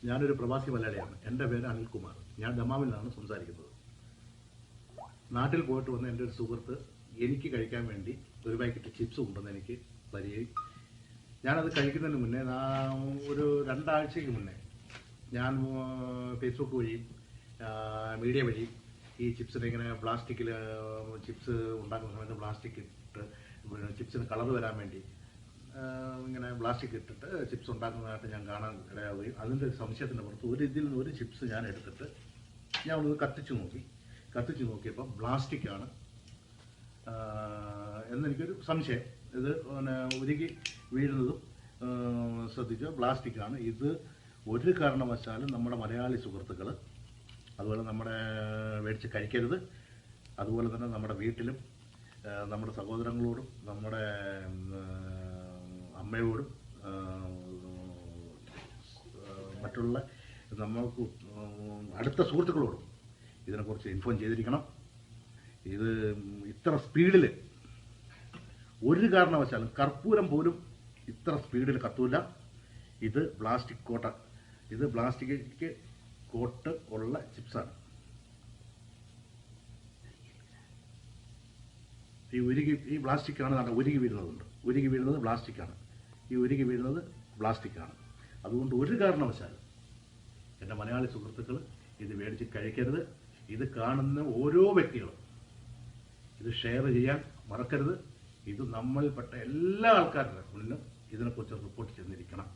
ഞാനൊരു പ്രവാസി മലയാളിയാണ്. എൻ്റെ പേര് അനിൽകുമാർ. ഞാൻ ദമാമിൽ നിന്നാണ് സംസാരിക്കുന്നത്. നാട്ടിൽ പോയിട്ട് വന്ന എൻ്റെ ഒരു സുഹൃത്ത് എനിക്ക് കഴിക്കാൻ വേണ്ടി ഒരു പാക്കറ്റ് ചിപ്സ് കൊണ്ടുവന്ന് എനിക്ക് തരികയും ഞാനത് കഴിക്കുന്നതിന് മുന്നേ ഒരു 2 ആഴ്ചയ്ക്ക് മുന്നേ ഞാൻ ഫേസ്ബുക്ക് വഴിയും മീഡിയ വഴിയും ഈ ചിപ്സിനെ ഇങ്ങനെ പ്ലാസ്റ്റിക്കിൽ ചിപ്സ് ഉണ്ടാക്കുന്ന സമയത്ത് പ്ലാസ്റ്റിക് ഇട്ട് ചിപ്സിന് കളർ വരാൻ വേണ്ടി ഇങ്ങനെ പ്ലാസ്റ്റിക് ഇട്ടിട്ട് ചിപ്സ് ഉണ്ടാക്കുന്നതായിട്ട് ഞാൻ കാണാൻ ഇടയാവുകയും അതിൻ്റെ സംശയത്തിൻ്റെ പുറത്ത് ഇതിൽ നിന്ന് ഒരു ചിപ്സ് ഞാൻ എടുത്തിട്ട് ഞാൻ ഒന്ന് കത്തിച്ച് നോക്കിയപ്പോൾ പ്ലാസ്റ്റിക്കാണ് എന്നെനിക്കൊരു സംശയം. ഇത് പിന്നെ ഉരുകി വീഴുന്നതും ശ്രദ്ധിച്ചു, പ്ലാസ്റ്റിക്കാണ്. ഇത് ഒരു കാരണവശാലും നമ്മുടെ മലയാളി സുഹൃത്തുക്കൾ അതുപോലെ നമ്മുടെ മേടിച്ച് കഴിക്കരുത്. അതുപോലെ തന്നെ നമ്മുടെ വീട്ടിലും നമ്മുടെ സഹോദരങ്ങളോടും നമ്മുടെ അമ്മയോടും മറ്റുള്ള നമ്മൾക്ക് അടുത്ത സുഹൃത്തുക്കളോടും ഇതിനെക്കുറിച്ച് ഇൻഫോം ചെയ്തിരിക്കണം. ഇത് ഇത്ര സ്പീഡിൽ ഒരു കാരണവശാലും കർപ്പൂരം പോലും ഇത്ര സ്പീഡിൽ കത്തൂല. ഇത് പ്ലാസ്റ്റിക് കോട്ട് ഉള്ള ചിപ്സാണ്. ഈ പ്ലാസ്റ്റിക്കാണ് ഉരുകി വീഴുന്നത് പ്ലാസ്റ്റിക്കാണ്. അതുകൊണ്ട് ഒരു കാരണവശാലും എൻ്റെ മലയാളി സുഹൃത്തുക്കൾ ഇത് മേടിച്ച് കഴിക്കരുത്. ഇത് കാണുന്ന ഓരോ വ്യക്തികളും ഇത് ഷെയർ ചെയ്യാൻ മറക്കരുത്. ഇത് നമ്മളിൽപ്പെട്ട എല്ലാ ആൾക്കാരുടെ മുന്നിലും ഇതിനെക്കുറിച്ച് റിപ്പോർട്ട് ചെയ്തിരിക്കണം.